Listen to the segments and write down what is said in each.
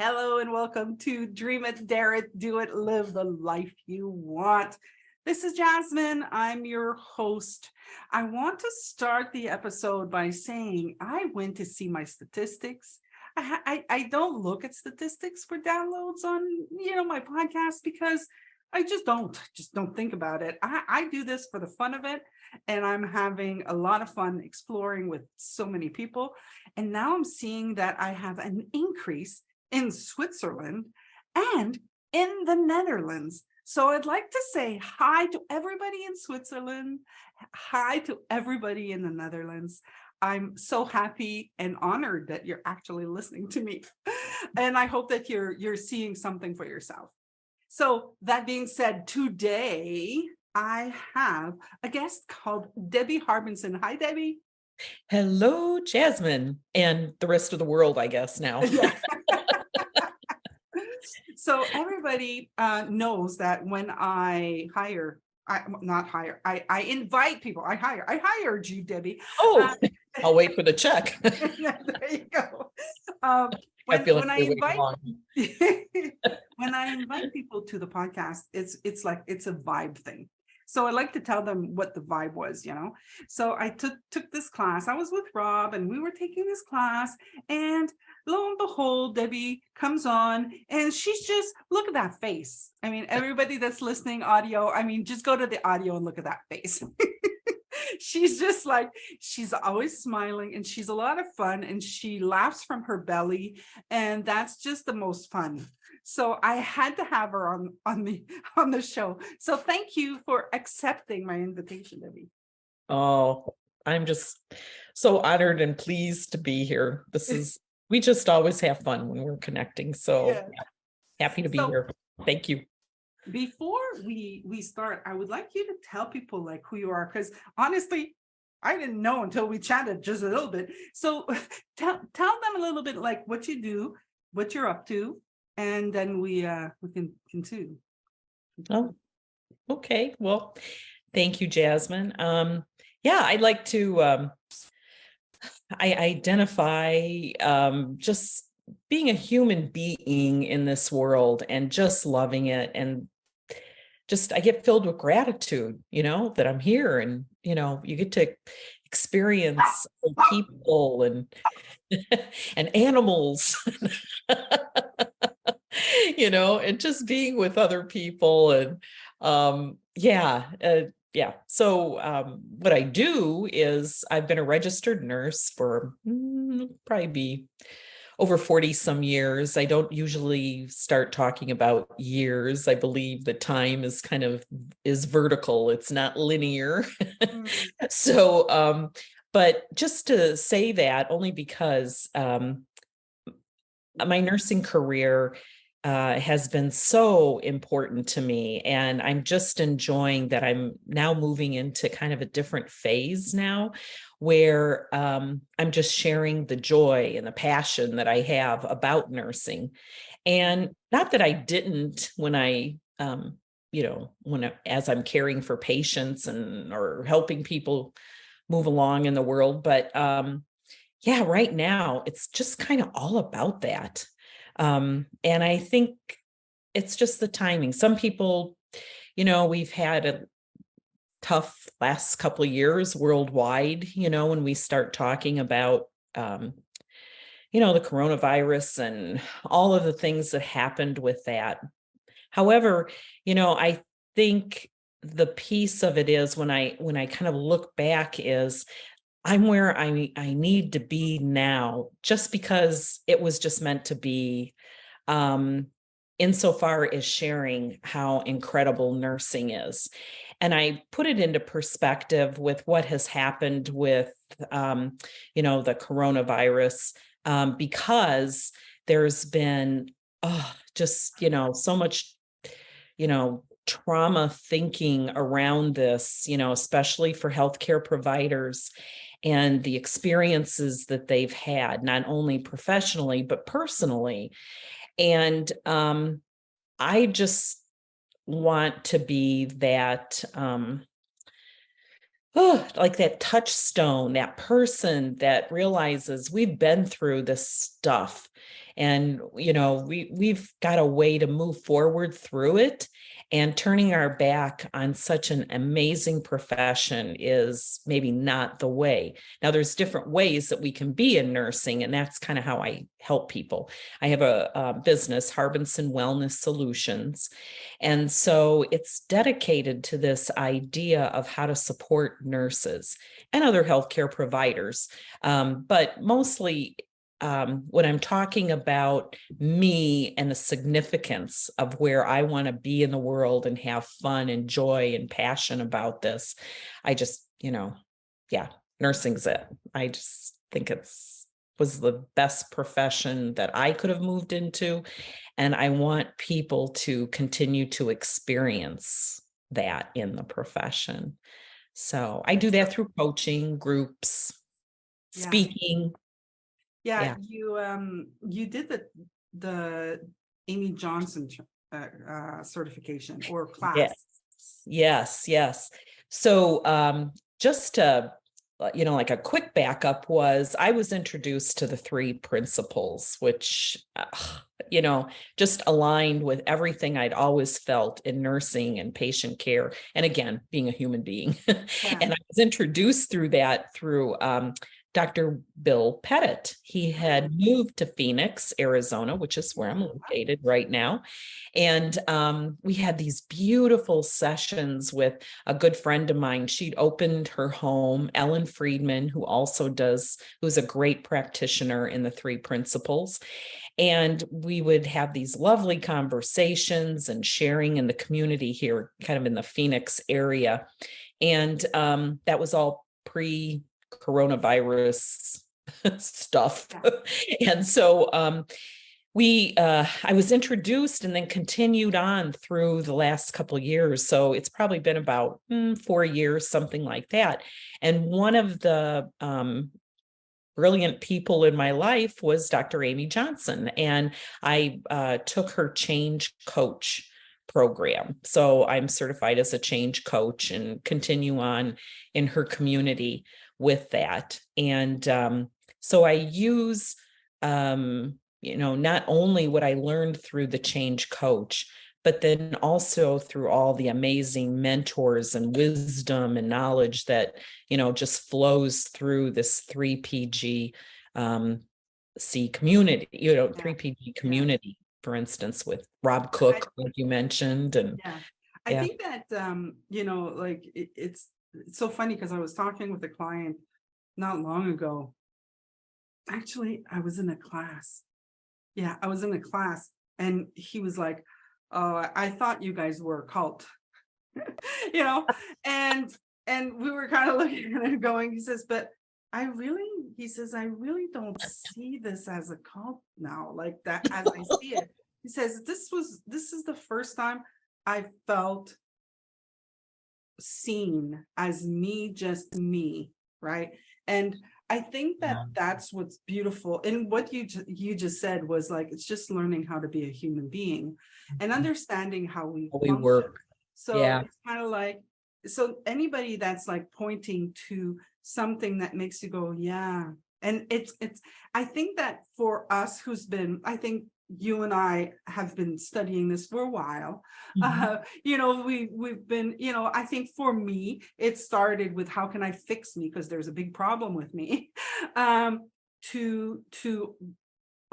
Hello and welcome to Dream It, Dare It, Do It, Live the Life You Want. This is Jasmine. I'm your host. I want to start the episode by saying I went to see my statistics. I don't look at statistics for downloads on my podcast because I just don't think about it. I do this for the fun of it, and I'm having a lot of fun exploring with so many people. And now I'm seeing that I have an increase in Switzerland and in the Netherlands. So I'd like to say hi to everybody in Switzerland, hi to everybody in the Netherlands. I'm so happy and honored that you're actually listening to me. And I hope that you're seeing something for yourself. So that being said, today I have a guest called Debbie Harbinson. Hi, Debbie. Hello, Jasmine, and the rest of the world, I guess now. Yeah. So everybody knows that when I invite people. I hired you, Debbie. Oh, I'll wait for the check. There you go. I feel like when I invite people to the podcast, it's like it's a vibe thing. So I like to tell them what the vibe was, So I took this class. I was with Rob and we were taking this class, and lo and behold, Debbie comes on and she's just, look at that face. I mean, everybody that's listening audio, just go to the audio and look at that face. She's just like, she's always smiling and she's a lot of fun and she laughs from her belly, and that's just the most fun. So I had to have her on the show. So thank you for accepting my invitation, Debbie. Oh, I'm just so honored and pleased to be here. We just always have fun when we're connecting. So yeah, happy to be here. Thank you. Before we start, I would like you to tell people like who you are, because honestly, I didn't know until we chatted just a little bit. So tell them a little bit like what you do, what you're up to, and then we can continue. Oh, okay. Well, thank you, Jasmine. I'd like to I identify just being a human being in this world and just loving it, and just I get filled with gratitude, that I'm here, and you get to experience people and and animals. And just being with other people, and So what I do is I've been a registered nurse for probably over 40 some years. I don't usually start talking about years. I believe the time is vertical. It's not linear. So, but just to say that only because my nursing career has been so important to me, and I'm just enjoying that I'm now moving into kind of a different phase now, where I'm just sharing the joy and the passion that I have about nursing. And not that I didn't when as I'm caring for patients or helping people move along in the world, but right now it's just kind of all about that. And I think it's just the timing. Some people, we've had a tough last couple of years worldwide, when we start talking about, the coronavirus and all of the things that happened with that. However, I think the piece of it is when I kind of look back is I'm where I need to be now, just because it was just meant to be, insofar as sharing how incredible nursing is. And I put it into perspective with what has happened with, the coronavirus, because there's been so much, trauma thinking around this, especially for healthcare providers, and the experiences that they've had, not only professionally, but personally. And I just want to be that, like that touchstone, that person that realizes we've been through this stuff, And, we've got a way to move forward through it. And turning our back on such an amazing profession is maybe not the way. Now, there's different ways that we can be in nursing, and that's kind of how I help people. I have a business, Harbinson Wellness Solutions. And so it's dedicated to this idea of how to support nurses and other healthcare providers. But mostly when I'm talking about me and the significance of where I want to be in the world and have fun and joy and passion about this, I just, nursing's it. I just think was the best profession that I could have moved into. And I want people to continue to experience that in the profession. So I do that through coaching, groups, speaking. Yeah, you did the Amy Johnson certification or class. Yes. So just to like a quick backup was I was introduced to the 3 principles, which just aligned with everything I'd always felt in nursing and patient care, and again being a human being. And I was introduced through Dr. Bill Pettit. He had moved to Phoenix, Arizona, which is where I'm located right now. And we had these beautiful sessions with a good friend of mine. She'd opened her home, Ellen Friedman, who's a great practitioner in the 3 principles. And we would have these lovely conversations and sharing in the community here, kind of in the Phoenix area. And that was all pre-coronavirus stuff. And so I was introduced and then continued on through the last couple of years. So it's probably been about 4 years, something like that. And one of the brilliant people in my life was Dr. Amy Johnson. And I took her change coach program. So I'm certified as a change coach and continue on in her community with that. And so I use, not only what I learned through the change coach, but then also through all the amazing mentors and wisdom and knowledge that, just flows through this 3PG community, 3PG community, for instance, with Rob Cook, like you mentioned. And I think that, it's so funny because I was talking with a client not long ago. Actually, I was in a class. Yeah, I was in a class and he was like, "Oh, I thought you guys were a cult." and we were kind of looking at it going, he says, "But I really don't see this as a cult now, like that as I see it." He says, this is the first time I felt seen as me, just me, right? And I think that that's what's beautiful. And what you just said was like, it's just learning how to be a human being and understanding how we work. So it's kind of like, so anybody that's like pointing to something that makes you go, yeah. And it's, I think that for us I think you and I have been studying this for a while. We've been, I think for me, it started with how can I fix me? Because there's a big problem with me.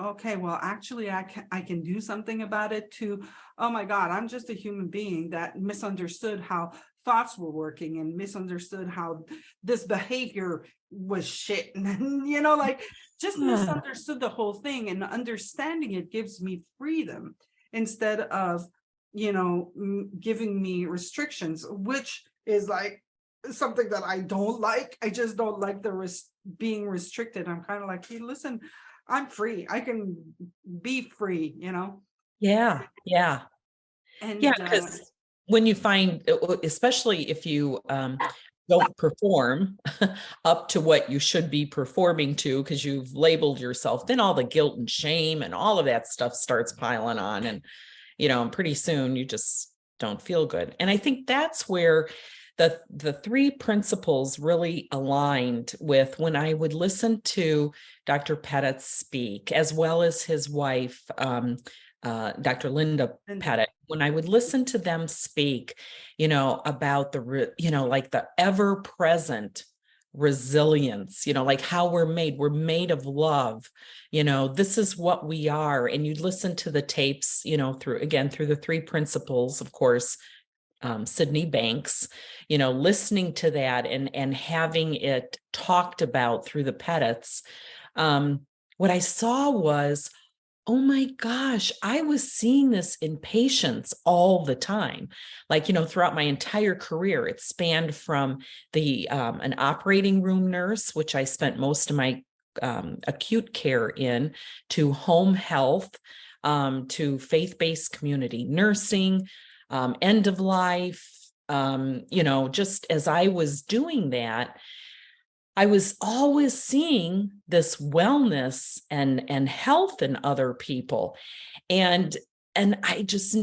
Okay, well, actually, I can do something about it. To, oh my God, I'm just a human being that misunderstood how thoughts were working and misunderstood how this behavior was shit. And, just misunderstood the whole thing, and understanding it gives me freedom instead of, giving me restrictions, which is like something that I don't like. I just don't like being restricted. I'm kind of like, hey, listen, I'm free. I can be free, Yeah. And because when you find, especially if you don't perform up to what you should be performing to, because you've labeled yourself, then all the guilt and shame and all of that stuff starts piling on. And, pretty soon you just don't feel good. And I think that's where the three principles really aligned with when I would listen to Dr. Pettit speak, as well as his wife, Dr. Linda And Pettit. When I would listen to them speak, about like the ever-present resilience, like how we're made of love, this is what we are. And you'd listen to the tapes, through the three principles, of course, Sydney Banks, listening to that and having it talked about through the Pettits. What I saw was, oh my gosh, I was seeing this in patients all the time. Like, throughout my entire career, it spanned from an operating room nurse, which I spent most of my acute care in, to home health, to faith-based community nursing, end of life. Just as I was doing that, I was always seeing this wellness and health in other people. And I just,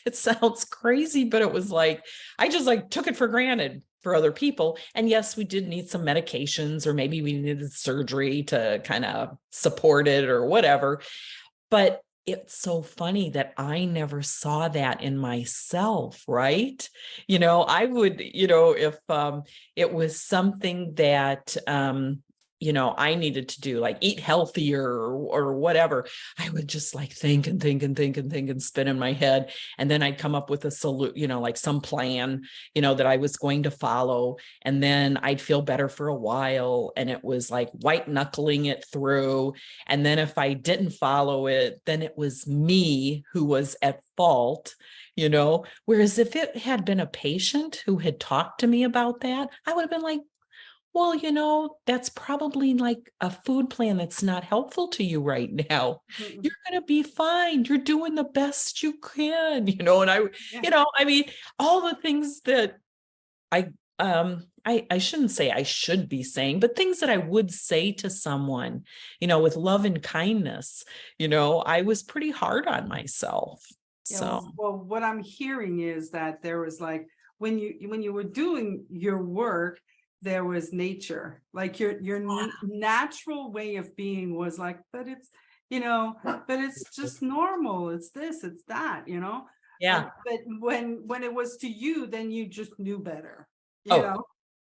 it sounds crazy, but it was like, I just took it for granted for other people. And yes, we did need some medications, or maybe we needed surgery to kind of support it or whatever. But it's so funny that I never saw that in myself, right? I would, if it was something that, I needed to do, like eat healthier or whatever, I would just think and think and think and think and spin in my head. And then I'd come up with a solution, like some plan, that I was going to follow. And then I'd feel better for a while. And it was like white knuckling it through. And then if I didn't follow it, then it was me who was at fault, whereas if it had been a patient who had talked to me about that, I would have been like, well, that's probably like a food plan that's not helpful to you right now. mm-mm. You're going to be fine. You're doing the best you can, and I mean, all the things that I shouldn't say I should be saying, but things that I would say to someone, with love and kindness, I was pretty hard on myself. Yeah, So, well, what I'm hearing is that there was like, when you were doing your work, there was nature, like your natural way of being was like, but it's, but it's just normal. It's this, it's that, yeah. But when it was to you, then you just knew better, Oh,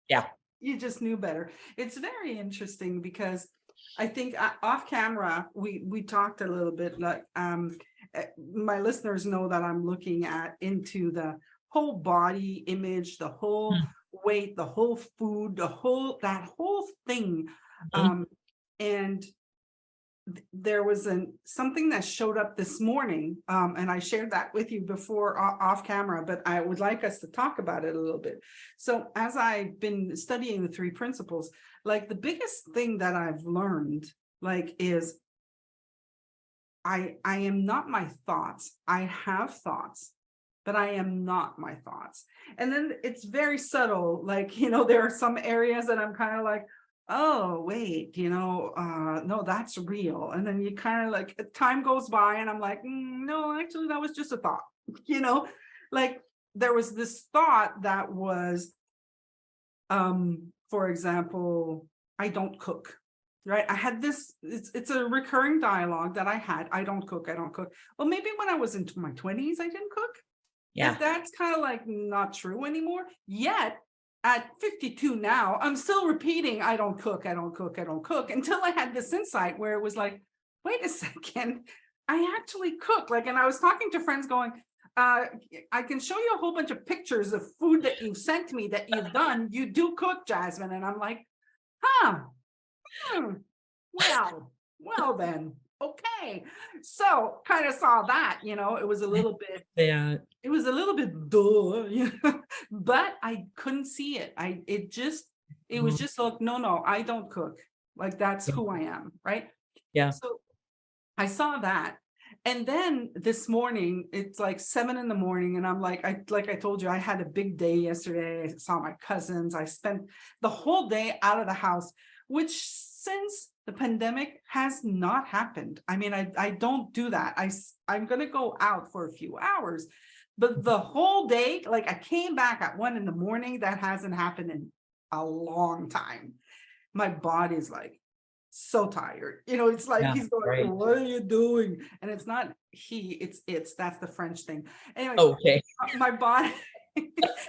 yeah. you just knew better. It's very interesting because I think off camera, we talked a little bit, like, my listeners know that I'm looking into the whole body image, the whole weight, the whole food, that whole thing. And there was something that showed up this morning, and I shared that with you before off camera, but I would like us to talk about it a little bit. So as I've been studying the three principles, like the biggest thing that I've learned, like, is I am not my thoughts. I have thoughts, but I am not my thoughts. And then it's very subtle. Like, there are some areas that I'm kind of like, oh, wait, no, that's real. And then you kind of like, time goes by and I'm like, no, actually, that was just a thought, like there was this thought that was, for example, I don't cook. Right. I had this, it's a recurring dialogue that I had. I don't cook. Well, maybe when I was into my 20s, I didn't cook. Yeah. But that's kind of like not true anymore. Yet at 52 now, I'm still repeating, I don't cook, until I had this insight where it was like, wait a second, I actually cook. Like, and I was talking to friends going, I can show you a whole bunch of pictures of food that you've sent me that you've done. You do cook, Jasmine. And I'm like, well then, okay. So kind of saw that, it was a little bit, it was a little bit duh, but I couldn't see it. It was just like, no, I don't cook. Like, that's who I am. Right. Yeah. So I saw that. And then this morning, it's like 7 a.m. and I'm like I told you, I had a big day yesterday. I saw my cousins. I spent the whole day out of the house, which since the pandemic has not happened. I mean, I don't do that. I'm going to go out for a few hours, but the whole day, like I came back at 1 a.m, that hasn't happened in a long time. My body's like so tired. It's like Yeah, he's going, right. what are you doing? And it's not it's that's the French thing. Anyways, Okay. my body,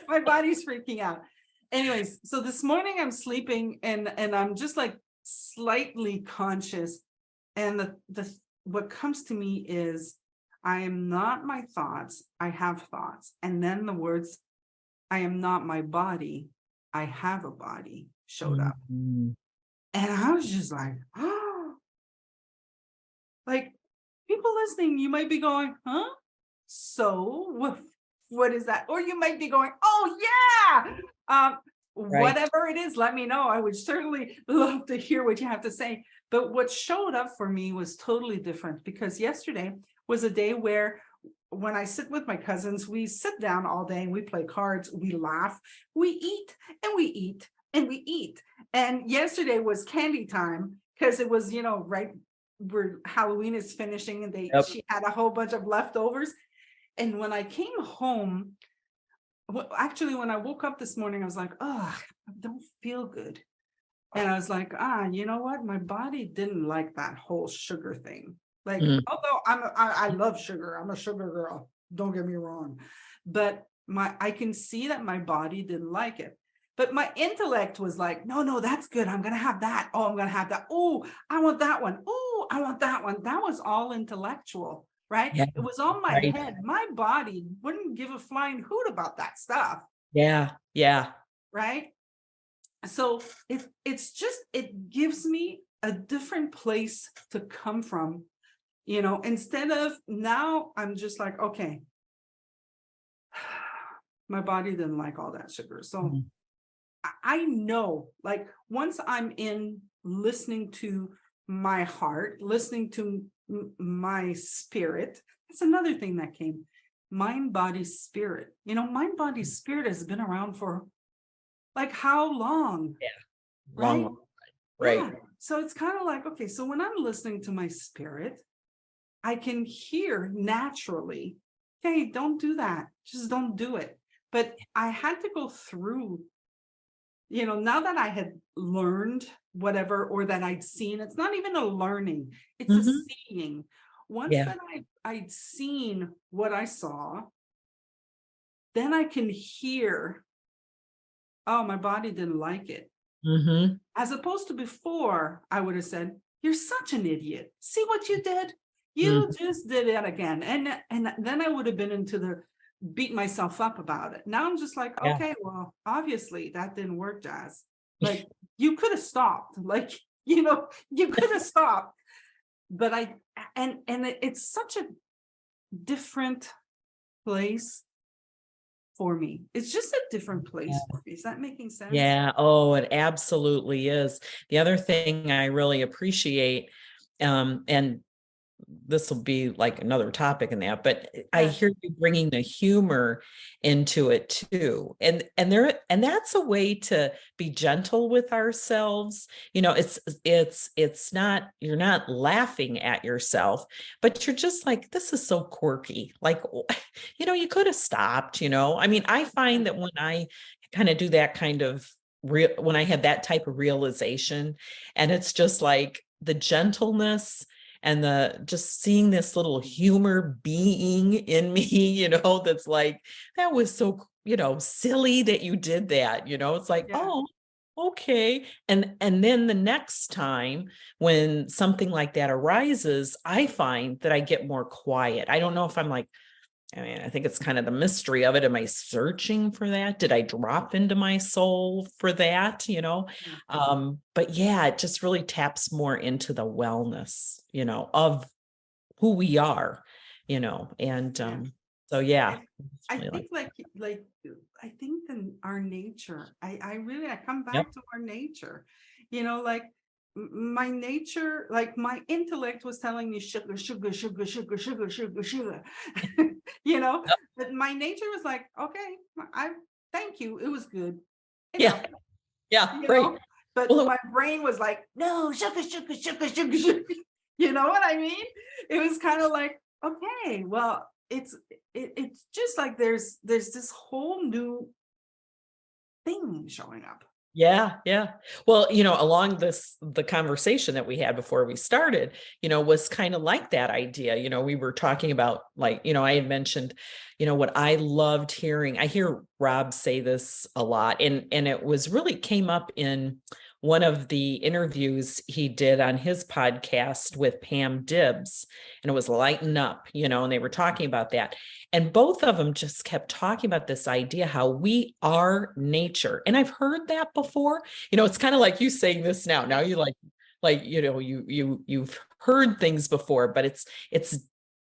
my body's freaking out. Anyways, so this morning I'm sleeping and I'm just like slightly conscious. And the what comes to me is I am not my thoughts, I have thoughts. And then the words, I am not my body, I have a body showed up. Mhm. And I was just like, oh, like people listening, you might be going, huh? So what is that? Or you might be going, oh yeah. Right. Whatever it is, let me know. I would certainly love to hear what you have to say. But what showed up for me was totally different, because yesterday was a day where when I sit with my cousins, we sit down all day and we play cards, we laugh, we eat and we eat and we eat. And yesterday was candy time because it was, right where Halloween is finishing, and Yep. she had a whole bunch of leftovers. And when I came home, well, actually, when I woke up this morning, I was like, oh, I don't feel good. And I was like, you know what? My body didn't like that whole sugar thing. Like, Mm. although I love sugar, I'm a sugar girl. Don't get me wrong. But I can see that my body didn't like it. But my intellect was like, no, that's good. I'm going to have that. Oh, I'm going to have that. Oh, I want that one. Oh, I want that one. That was all intellectual, right? Yeah. It was on my Right. head. My body wouldn't give a flying hoot about that stuff, Yeah. Yeah. right? So if it's just, it gives me a different place to come from, instead of now I'm just like, okay, my body didn't like all that sugar. So Mhm. I know, like, once I'm in listening to my heart, listening to my spirit, that's another thing that came. Mind, body, spirit. Mind, body, spirit has been around for like how long, Yeah. right? Long. Right. Yeah. So it's kind of like, okay, so when I'm listening to my spirit, I can hear naturally, hey, don't do that. Just don't do it. But I had to go through, now that I had learned whatever, or that I'd seen, it's not even a learning, it's a Mhm. seeing. Once Yeah. that I'd seen what I saw, then I can hear, oh, my body didn't like it. Mhm. As opposed to before, I would have said, you're such an idiot. See what you did? You Mhm. just did it again. And then I would have been into the beat myself up about it. Now I'm just like, Yeah. okay, well, obviously that didn't work, Jazz. Like, you could have stopped. Like, you could have stopped. But it's such a different place for me. It's just a different place for me. Is that making sense? Yeah. Oh, it absolutely is. The other thing I really appreciate, and this will be like another topic in that, but I Yeah. hear you bringing the humor into it too. And that's a way to be gentle with ourselves. It's not, you're not laughing at yourself, but you're just like, this is so quirky. Like, you could have stopped, I mean, I find that when I kind of do that kind of when I have that type of realization, and it's just like the gentleness and the just seeing this little humor being in me, that's like, that was so, silly that you did that, it's like, Yeah. oh, okay. And then the next time when something like that arises, I find that I get more quiet. I don't know if I'm like, I mean, I think it's kind of the mystery of it. Am I searching for that? Did I drop into my soul for that? But yeah, it just really taps more into the wellness, of who we are, and Yeah. so yeah. And it's I really think like I think in our nature, I come yep. back to our nature, like my nature, like my intellect was telling me sugar, sugar, sugar, sugar, sugar, sugar, sugar, Yep. but my nature was like, okay, I thank you, it was good Yeah. enough, Yeah. you Right. know, but Well, my brain was like, no, sugar, sugar, sugar, sugar, sugar. You know what I mean? It was kind of like, okay, well, it's just like there's this whole new thing showing up. yeah, yeah. Well, along the conversation that we had before we started, was kind of like that idea. We were talking about, like, I had mentioned, what I loved hearing. I hear Rob say this a lot, and it was really came up in one of the interviews he did on his podcast with Pam Dibbs, and it was Lighten Up, and they were talking about that. And both of them just kept talking about this idea how we are nature. And I've heard that before. It's kind of like you saying this now. Now you you've heard things before, but it's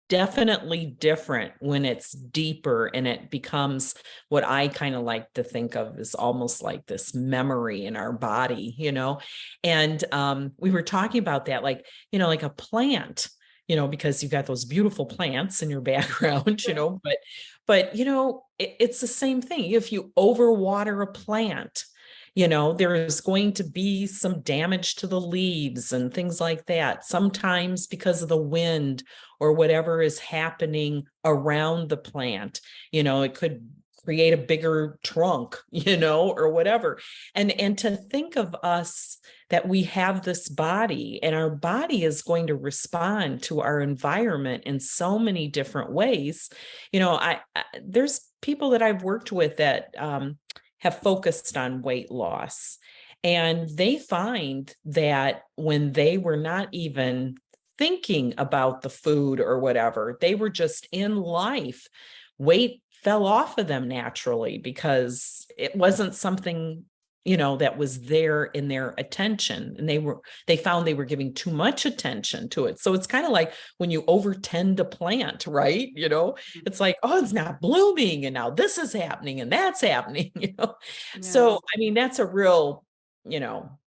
definitely different when it's deeper and it becomes what I kind of like to think of as almost like this memory in our body, and we were talking about that, like, like a plant, because you've got those beautiful plants in your background, but it's the same thing. If you overwater a plant, there's going to be some damage to the leaves and things like that. Sometimes because of the wind or whatever is happening around the plant, it could create a bigger trunk, or whatever. And to think of us that we have this body, and our body is going to respond to our environment in so many different ways. I there's people that I've worked with that have focused on weight loss, and they find that when they were not even thinking about the food or whatever, they were just in life, weight fell off of them naturally because it wasn't something that was there in their attention, and they found they were giving too much attention to it. So it's kind of like when you overtend a plant, right? It's like, oh, it's not blooming, and now this is happening and that's happening. So Yes. I mean, that's a real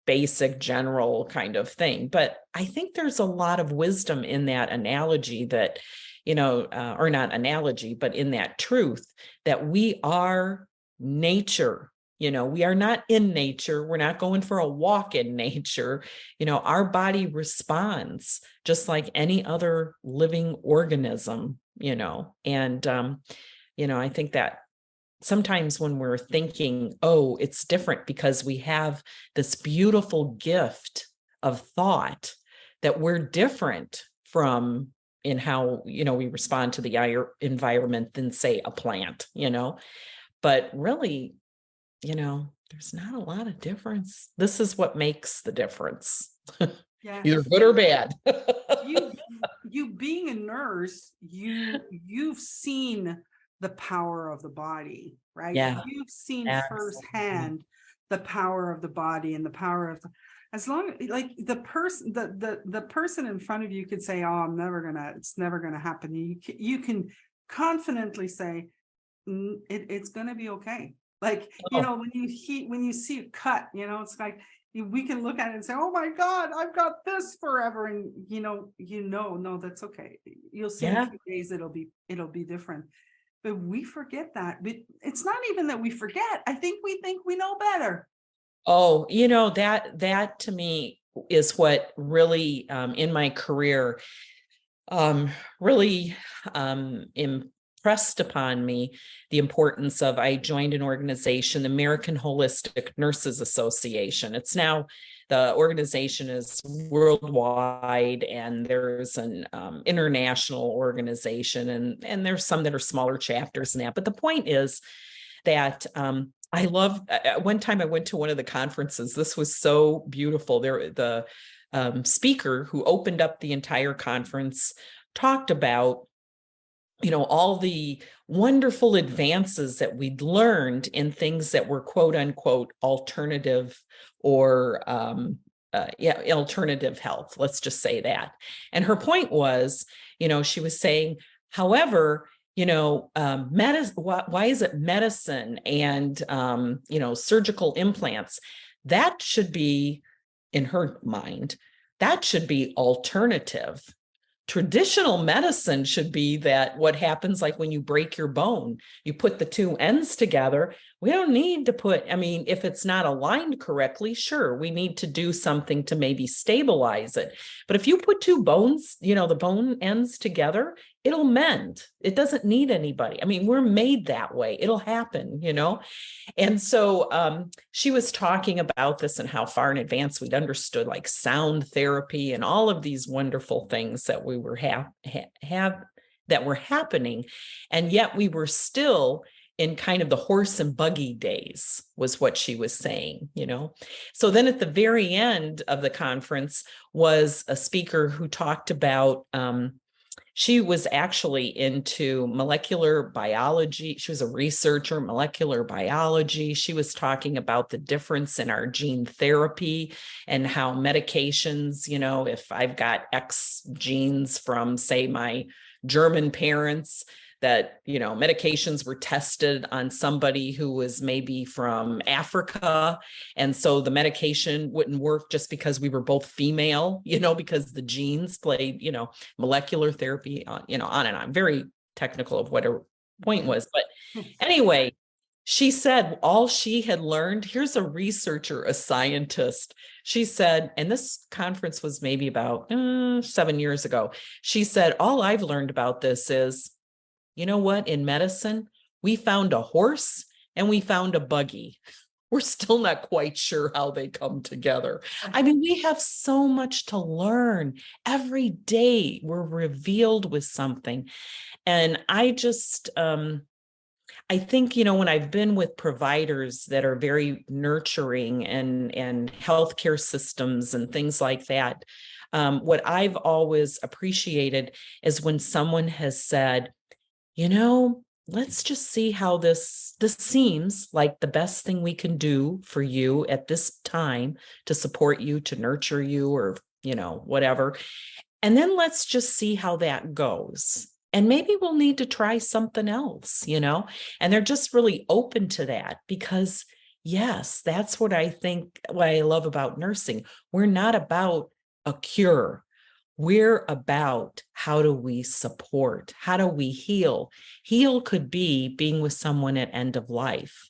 basic general kind of thing, but I think there's a lot of wisdom in that analogy that or not analogy, but in that truth that we are nature. We are not in nature. We're not going for a walk in nature. Our body responds just like any other living organism, and, I think that sometimes when we're thinking, oh, it's different because we have this beautiful gift of thought, that we're different from in how, we respond to the environment than, say, a plant, but really, there's not a lot of difference. This is what makes the difference. Yeah. Either good or bad. you being a nurse, you've seen the power of the body, right? Yeah. You've seen Absolutely. firsthand the power of the body and the power of as long like the person the person in front of you could say, oh, it's never gonna happen. You can confidently say, it's gonna be okay. Like, Oh, when you see a cut, it's like we can look at it and say, oh my God, I've got this forever. And no, that's okay. You'll see in a yeah. few days it'll be different. But we forget that. But it's not even that we forget. I think we know better. Oh, that to me is what really, in my career, really impressed upon me the importance of. I joined an organization, the American Holistic Nurses Association. It's now, the organization is worldwide, and there's an international organization, and there's some that are smaller chapters in that. But the point is that I love. One time I went to one of the conferences. This was so beautiful. The speaker who opened up the entire conference talked about all the wonderful advances that we'd learned in things that were quote unquote alternative, or alternative health. Let's just say that. And her point was, she was saying, however, why is it medicine and surgical implants? That should be, in her mind, that should be alternative. Traditional medicine should be that what happens, like when you break your bone, you put the two ends together. we don't need to put, I mean, if it's not aligned correctly, sure, we need to do something to maybe stabilize it. But if you put two bones, the bone ends together, it'll mend. It doesn't need anybody. I mean, we're made that way. It'll happen. And so she was talking about this and how far in advance we'd understood like sound therapy and all of these wonderful things that we were that were happening. And yet we were still in kind of the horse and buggy days, was what she was saying. So then at the very end of the conference was a speaker who talked about, she was actually into molecular biology. She was a researcher, molecular biology. She was talking about the difference in our gene therapy and how medications, if I've got X genes from, say, my German parents, that, medications were tested on somebody who was maybe from Africa. And so the medication wouldn't work just because we were both female, because the genes played, molecular therapy, on and on. Very technical of what her point was. But anyway, she said all she had learned, here's a researcher, a scientist. She said, and this conference was maybe about 7 years ago. She said, all I've learned about this is, you know what? In medicine, we found a horse and we found a buggy. We're still not quite sure how they come together. I mean, we have so much to learn. Every day we're revealed with something. And I just, I think, when I've been with providers that are very nurturing and healthcare systems and things like that, what I've always appreciated is when someone has said, let's just see how this seems like the best thing we can do for you at this time to support you, to nurture you, or, whatever. And then let's just see how that goes. And maybe we'll need to try something else, and they're just really open to that because, yes, that's what I think, what I love about nursing. We're not about a cure. We're about how do we support? How do we heal? Heal could be being with someone at end of life,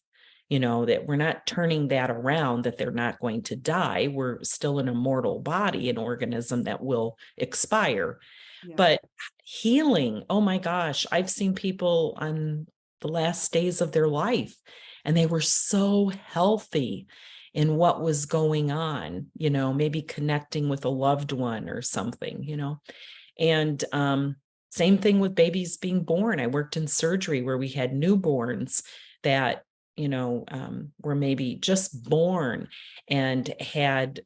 that we're not turning that around, that they're not going to die. We're still an immortal body, an organism that will expire. Yeah. But healing, oh my gosh, I've seen people on the last days of their life, and they were so healthy in what was going on, maybe connecting with a loved one or something, and same thing with babies being born. I worked in surgery where we had newborns that, were maybe just born and had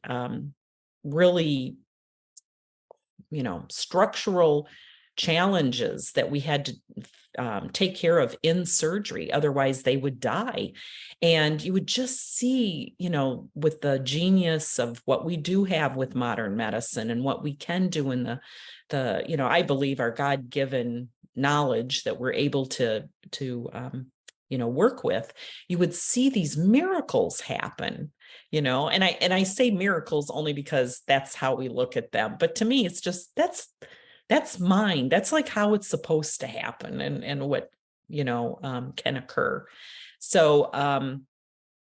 really, structural challenges that we had to take care of in surgery. Otherwise they would die. And you would just see, with the genius of what we do have with modern medicine and what we can do in the I believe our God-given knowledge that we're able to work with, you would see these miracles happen, and I say miracles only because that's how we look at them. But to me, it's just, that's mine. That's like how it's supposed to happen and what, can occur. So,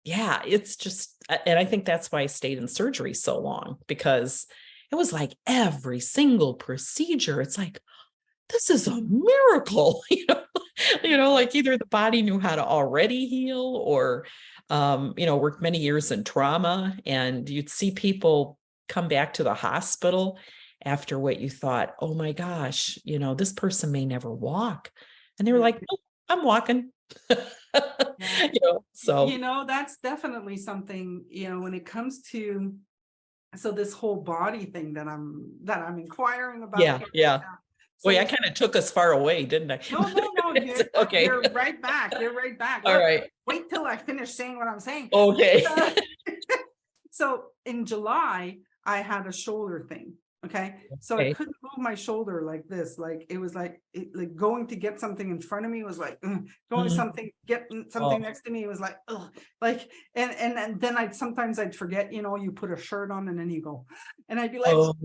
yeah, it's just, and I think that's why I stayed in surgery so long, because it was like every single procedure, it's like, this is a miracle, like either the body knew how to already heal or, worked many years in trauma, and you'd see people come back to the hospital after what you thought, oh my gosh, this person may never walk. And they were like, oh, I'm walking. So, that's definitely something, when it comes to, so this whole body thing that I'm inquiring about. Yeah. Yeah. So, I kind of took us far away, didn't I? No. Okay. You're right back. All right. Wait till I finish saying what I'm saying. Okay. So in July, I had a shoulder thing. Okay. So I couldn't move my shoulder like this. Like it was like going to get something in front of me was like getting something next to me was like, like, and then I'd forget, you put a shirt on and then you go, and I'd be like, ouch.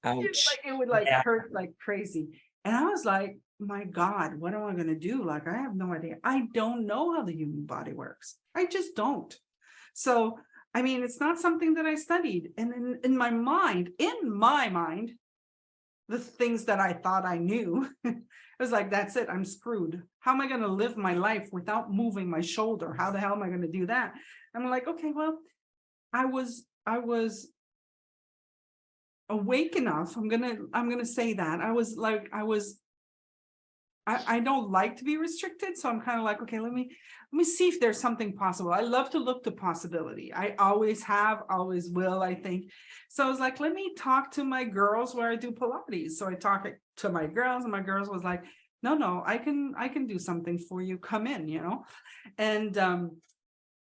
like it would hurt like crazy. And I was like, my God, what am I going to do? Like, I have no idea. I don't know how the human body works. I just don't. So, I mean, it's not something that I studied. And in my mind, the things that I thought I knew, it was like, that's it, I'm screwed. How am I going to live my life without moving my shoulder? How the hell am I going to do that? I'm like, okay, well, I was awake enough. I'm gonna say that. I don't like to be restricted. So I'm kind of like, okay, let me see if there's something possible. I love to look to possibility. I always have, always will, I think. So I was like, let me talk to my girls where I do Pilates. So I talked to my girls, and my girls was like, no, I can do something for you. Come in,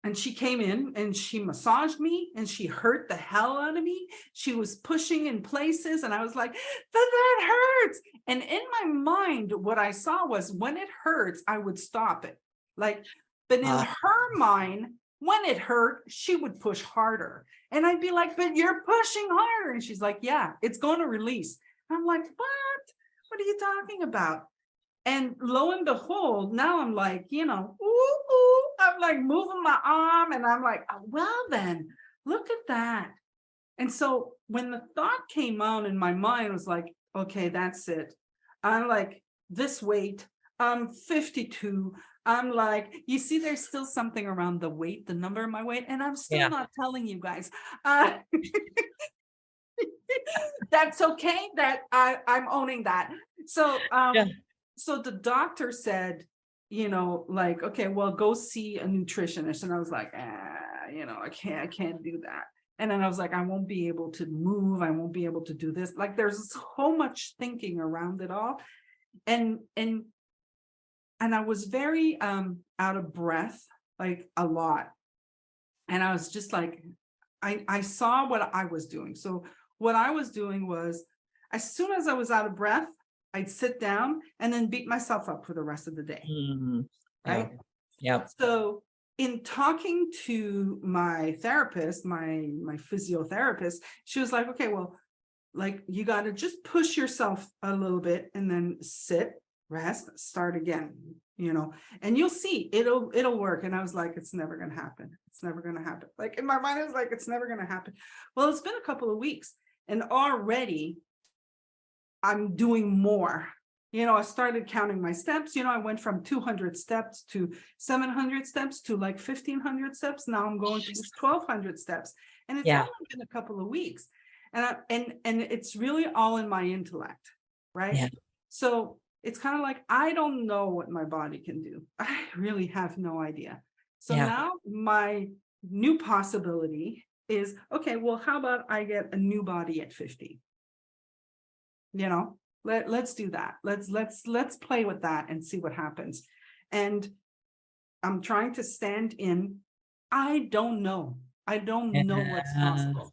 and she came in and she massaged me and she hurt the hell out of me. She was pushing in places and I was like, that hurts. And in my mind, what I saw was when it hurts, I would stop it. Like, but in her mind, when it hurt, she would push harder. And I'd be like, but you're pushing harder. And she's like, yeah, it's going to release. I'm like, what? What are you talking about? And lo and behold, now I'm like, ooh, I'm like moving my arm and I'm like, oh, well, then look at that. And so when the thought came on in my mind, it was like, okay, that's it. I'm like this weight, I'm 52. I'm like, you see, there's still something around the weight, the number of my weight. And I'm still not telling you guys. That's okay. That I'm owning that. So, So the doctor said, like, okay, well, go see a nutritionist. And I was like, I can't do that. And then I was like, I won't be able to move. I won't be able to do this. Like, there's so much thinking around it all. And I was very out of breath, like a lot. And I was just like, I saw what I was doing. So what I was doing was, as soon as I was out of breath, I'd sit down and then beat myself up for the rest of the day. Mm-hmm. Right. Yeah. So in talking to my therapist, my physiotherapist, she was like, okay, well, like, you got to just push yourself a little bit and then sit, rest, start again, and you'll see it'll work. And I was like, it's never going to happen. It's never going to happen. Like, in my mind, I was like, it's never going to happen. Well, it's been a couple of weeks and already I'm doing more. I started counting my steps. I went from 200 steps to 700 steps to like 1,500 steps. Now I'm going to 1,200 steps. And it's only been a couple of weeks. And it's really all in my intellect, right? Yeah. So it's kind of like, I don't know what my body can do. I really have no idea. So now my new possibility is, okay, well, how about I get a new body at 50? Let's do that. Let's play with that and see what happens. And I'm trying to stand in, I don't know what's possible.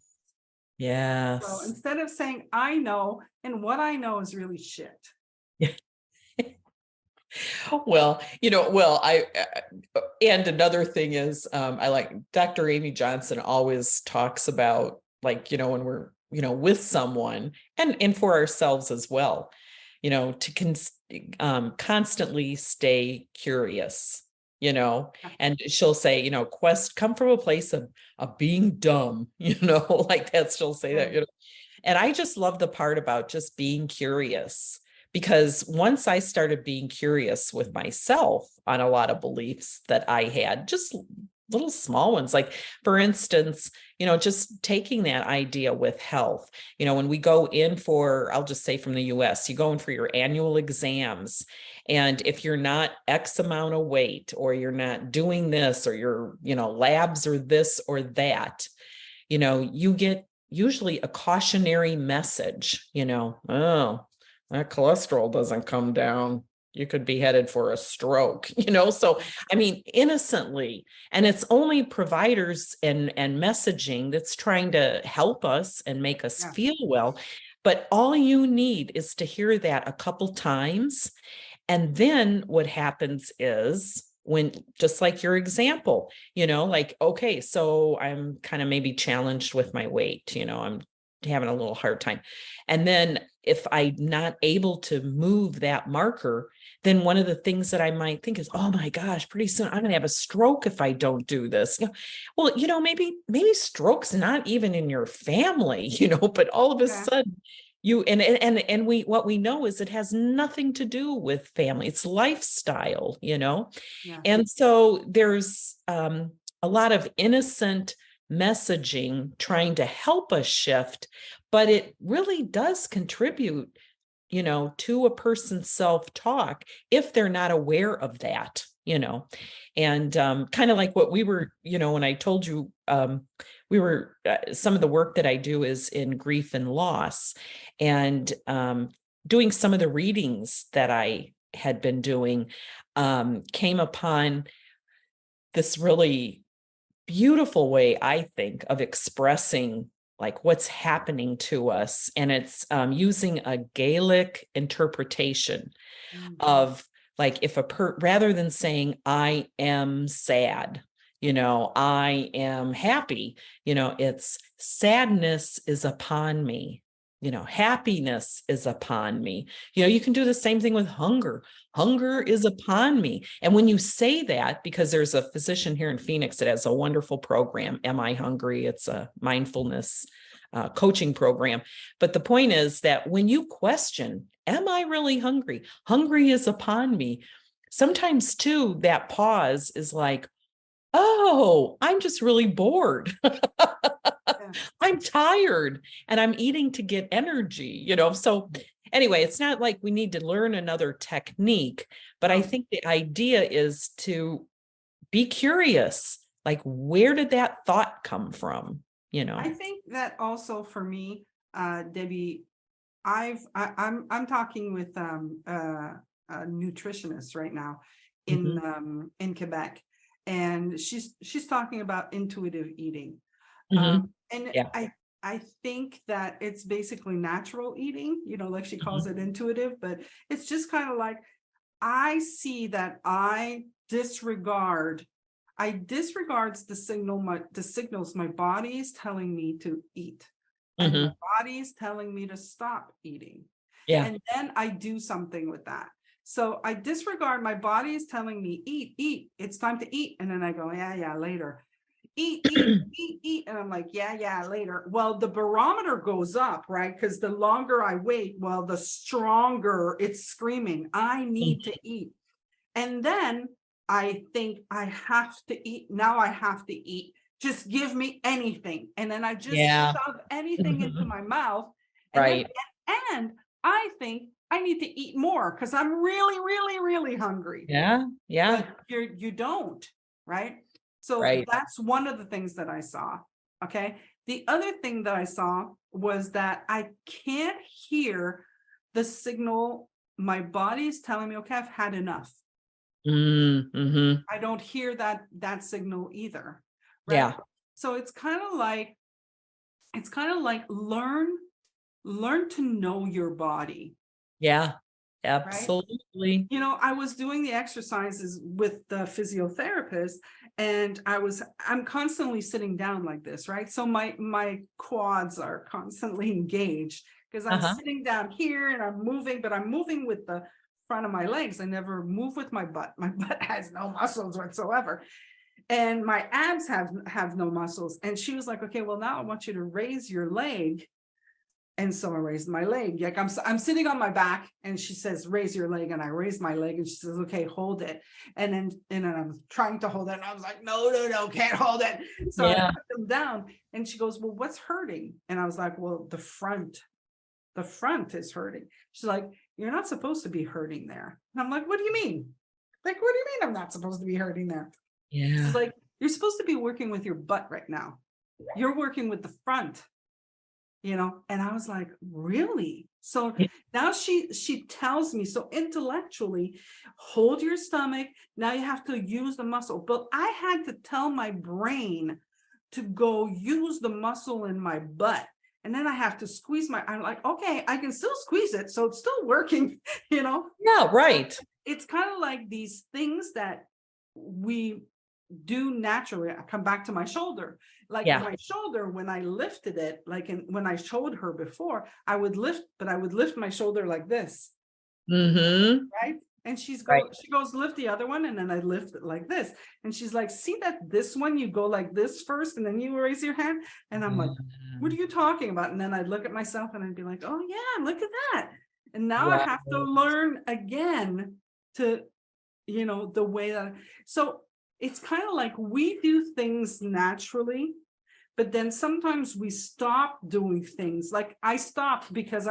Yes. So instead of saying I know, and what I know is really shit. Well, and another thing is, I like Dr. Amy Johnson always talks about, like, when we're, with someone and for ourselves as well, to constantly stay curious, and she'll say, come from a place of being dumb, like that. She'll say that, and I just love the part about just being curious. Because once I started being curious with myself on a lot of beliefs that I had, just little small ones, like, for instance, just taking that idea with health, when we go in for, I'll just say from the US, you go in for your annual exams. And if you're not X amount of weight, or you're not doing this, or your, labs or this or that, you get usually a cautionary message, oh, that cholesterol doesn't come down, you could be headed for a stroke, So, I mean, innocently, and it's only providers and messaging that's trying to help us and make us feel well. But all you need is to hear that a couple times. And then what happens is, when, just like your example, like, okay, so I'm kind of maybe challenged with my weight, I'm having a little hard time. And then if I'm not able to move that marker, then one of the things that I might think is, oh my gosh, pretty soon I'm going to have a stroke if I don't do this. Well, maybe stroke's not even in your family, but all of a Yeah. sudden what we know is it has nothing to do with family. It's lifestyle, Yeah. And so there's a lot of innocent messaging trying to help us shift, but it really does contribute, to a person's self-talk if they're not aware of that, and kind of like what we were, when I told you we were some of the work that I do is in grief and loss, and doing some of the readings that I had been doing, came upon this really beautiful way, I think, of expressing like what's happening to us. And it's using a Gaelic interpretation of like, if rather than saying, I am sad, I am happy, it's sadness is upon me. Happiness is upon me. You can do the same thing with hunger. Hunger is upon me. And when you say that, because there's a physician here in Phoenix that has a wonderful program, Am I Hungry? It's a mindfulness coaching program. But the point is that when you question, am I really hungry? Hungry is upon me. Sometimes too, that pause is like, oh, I'm just really bored. Yeah. I'm tired and I'm eating to get energy, So anyway, it's not like we need to learn another technique, but I think the idea is to be curious. Like, where did that thought come from? I think that also for me, Debbie, I'm talking with a nutritionist right now in Quebec, and she's talking about intuitive eating. And Yeah. I think that it's basically natural eating, like she calls it intuitive, but it's just kind of like, I see that I disregards the signals my body is telling me to eat. And my body is telling me to stop eating. Yeah. And then I do something with that. So I disregard, my body is telling me, eat, it's time to eat. And then I go, yeah, later. Eat. And I'm like, yeah, later. Well, the barometer goes up, right? Because the longer I wait, well, the stronger it's screaming, I need to eat. And then I think I have to eat. Now I have to eat. Just give me anything. And then I just shove anything into my mouth. And Right. And I think I need to eat more because I'm really, really, really hungry. Yeah. But you don't, right? So that's one of the things that I saw. Okay. The other thing that I saw was that I can't hear the signal. My body is telling me, okay, I've had enough. I don't hear that signal either. Right? Yeah. So it's kind of like learn to know your body. Yeah, absolutely. Right? I was doing the exercises with the physiotherapist, and I'm constantly sitting down like this, right? So my quads are constantly engaged because I'm sitting down here and I'm moving, but I'm moving with the front of my legs. I never move with my butt. My butt has no muscles whatsoever. And my abs have no muscles. And she was like, okay, well, now I want you to raise your leg. And so I raised my leg. Like I'm sitting on my back, and she says, raise your leg. And I raised my leg, and she says, okay, hold it. And then I'm trying to hold it. And I was like, no, can't hold it. So I put them down, and she goes, well, what's hurting? And I was like, well, the front is hurting. She's like, you're not supposed to be hurting there. And I'm like, what do you mean? Like, what do you mean I'm not supposed to be hurting there? Yeah. She's like, you're supposed to be working with your butt right now. You're working with the front. And I was like, really? So now she tells me, so intellectually, hold your stomach. Now you have to use the muscle. But I had to tell my brain to go use the muscle in my butt. And then I have to squeeze I'm like, okay, I can still squeeze it. So it's still working, Yeah, right. It's kind of like these things that we do naturally. I come back to my shoulder. Like Yeah. my shoulder, when I lifted it, when I showed her before, I would lift my shoulder like this, Mm-hmm. right? And Right. she goes, lift the other one, and then I lift it like this. And she's like, see that this one, you go like this first, and then you raise your hand. And I'm like, what are you talking about? And then I'd look at myself and I'd be like, oh yeah, look at that. And now I Right. have to learn again to, the way that, so it's kind of like we do things naturally, but then sometimes we stop doing things. Like I stopped because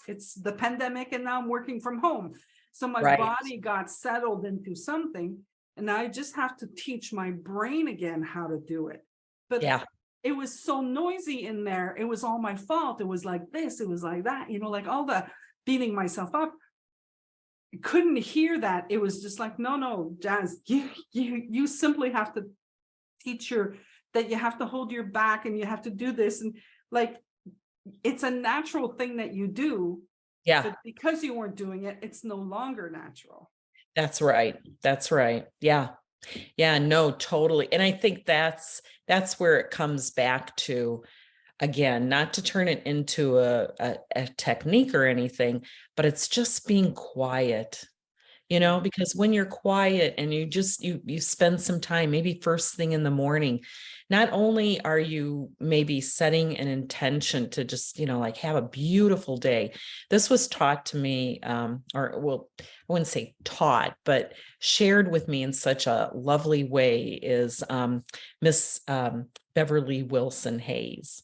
it's the pandemic and now I'm working from home. So my Right. body got settled into something, and I just have to teach my brain again how to do it. But Yeah. it was so noisy in there. It was all my fault. It was like this, it was like that, like all the beating myself up. I couldn't hear that. It was just like, no, Jazz, you simply have to teach that you have to hold your back and you have to do this. And like, it's a natural thing that you do, Yeah. but because you weren't doing it, it's no longer natural. That's right. That's right. Yeah. Yeah, no, totally. And I think that's where it comes back to, again, not to turn it into a technique or anything, but it's just being quiet, because when you're quiet and you spend some time, maybe first thing in the morning, not only are you maybe setting an intention to just, like have a beautiful day. This was taught to me, I wouldn't say taught, but shared with me in such a lovely way is Miss Beverly Wilson Hayes.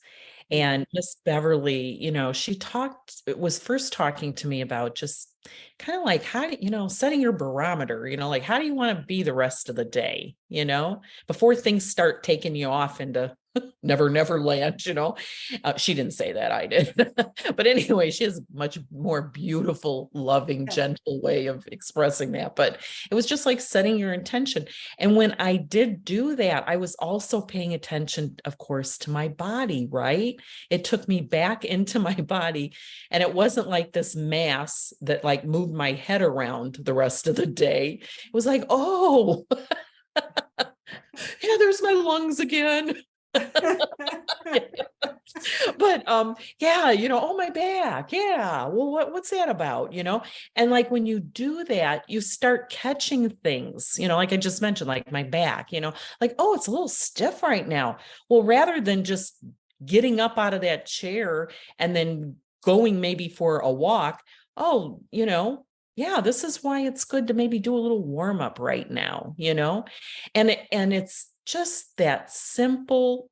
And Miss Beverly, she was first talking to me about just kind of like how do setting your barometer, like how do you want to be the rest of the day, before things start taking you off into never land, she didn't say that, I did. But anyway, she has a much more beautiful, loving, gentle way of expressing that. But it was just like setting your intention. And when I did do that, I was also paying attention, of course, to my body, right? It took me back into my body. And it wasn't like this mass that like moved my head around the rest of the day. It was like, oh, yeah, there's my lungs again. But yeah, oh, my back, yeah, well, what's that about, and like when you do that, you start catching things, like I just mentioned, like my back, like, oh, it's a little stiff right now. Well, rather than just getting up out of that chair and then going maybe for a walk, oh, yeah, this is why it's good to maybe do a little warm up right now, and it's just that simple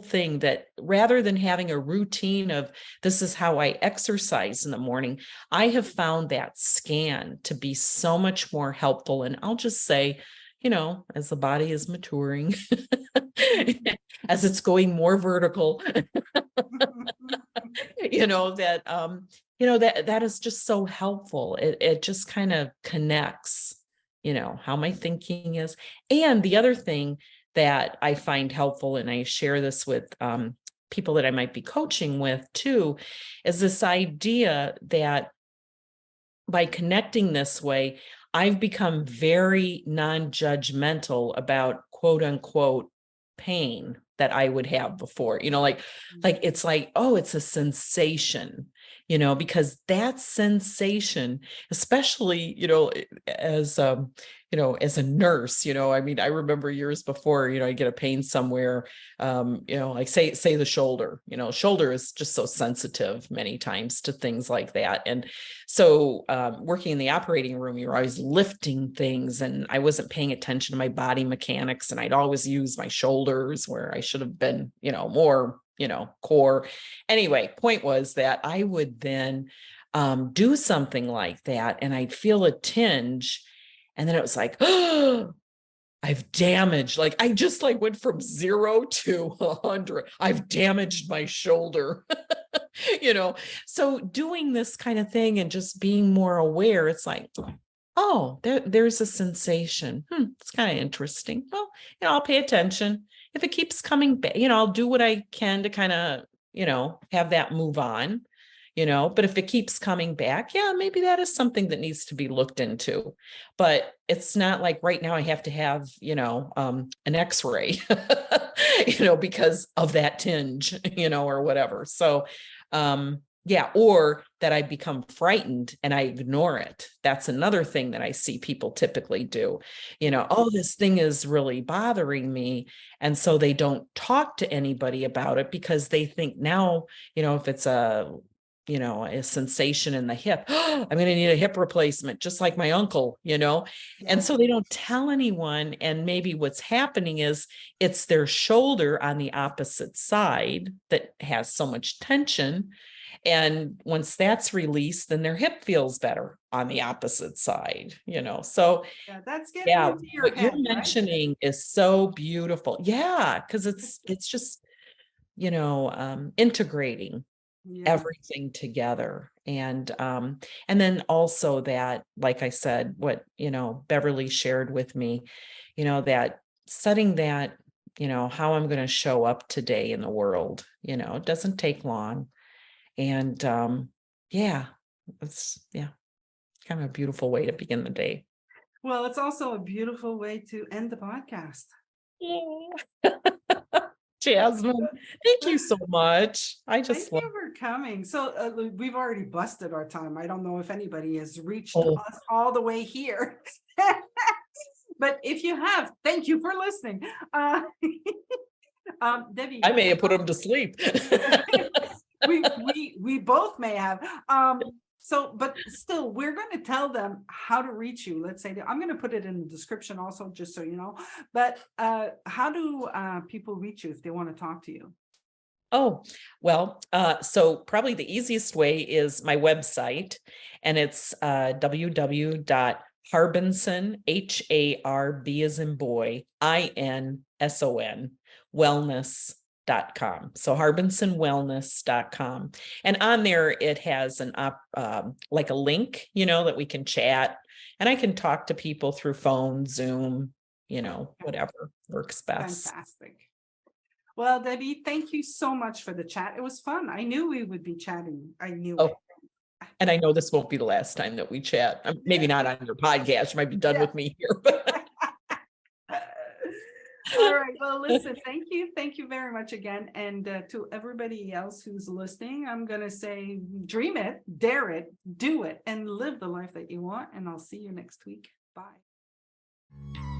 thing that rather than having a routine of this is how I exercise in the morning, I have found that scan to be so much more helpful. And I'll just say, as the body is maturing, as it's going more vertical, that is just so helpful. It just kind of connects, how my thinking is. And the other thing that I find helpful, and I share this with people that I might be coaching with too, is this idea that by connecting this way, I've become very non-judgmental about quote unquote pain that I would have before, like it's like, oh, it's a sensation, because that sensation, especially, as as a nurse, I mean, I remember years before, I get a pain somewhere, like say the shoulder, shoulder is just so sensitive many times to things like that. And so working in the operating room, you're always lifting things, and I wasn't paying attention to my body mechanics, and I'd always use my shoulders where I should have been, more, core. Anyway, point was that I would then do something like that, and I'd feel a tinge, and then it was like, oh, I've damaged, like I just like went from 0 to 100. I've damaged my shoulder. So doing this kind of thing and just being more aware, it's like, oh, there's a sensation. It's kind of interesting. Well, I'll pay attention. If it keeps coming back, I'll do what I can to kind of, have that move on, but if it keeps coming back, yeah, maybe that is something that needs to be looked into. But it's not like right now I have to have, an x-ray, because of that tinge, or whatever. So, yeah, or that I become frightened and I ignore it. That's another thing that I see people typically do. Oh, this thing is really bothering me. And so they don't talk to anybody about it because they think now, if it's a sensation in the hip, I'm going to need a hip replacement, just like my uncle, and so they don't tell anyone. And maybe what's happening is it's their shoulder on the opposite side that has so much tension. And once that's released, then their hip feels better on the opposite side, So Yeah, that's getting yeah, into your what you're head, right? mentioning is so beautiful. Yeah, because it's just, integrating Yeah. everything together. And then also that, like I said, what, Beverly shared with me, that setting that, how I'm going to show up today in the world, it doesn't take long. And yeah, it's kind of a beautiful way to begin the day. Well, it's also a beautiful way to end the podcast. Yeah. Jasmine, thank you so much. I Thank just love. you for coming. So we've already busted our time. I don't know if anybody has reached Oh, us all the way here. But if you have, thank you for listening. Debbie, I may have put him to sleep. we both may have. So, but still, we're going to tell them how to reach you. Let's say I'm going to put it in the description also, just so you know. But how do people reach you if they want to talk to you? Oh, well, so probably the easiest way is my website, and it's www.harbinson, Harb as in boy, INSON, wellness.com. So harbinsonwellness.com. And on there, it has like a link, that we can chat, and I can talk to people through phone, Zoom, whatever works best. Fantastic. Well, Debbie, thank you so much for the chat. It was fun. I knew we would be chatting. I knew it. And I know this won't be the last time that we chat. Maybe not on your podcast. You might be done with me here. But all right. Well, listen, thank you. Thank you very much again. And to everybody else who's listening, I'm going to say, dream it, dare it, do it, and live the life that you want. And I'll see you next week. Bye.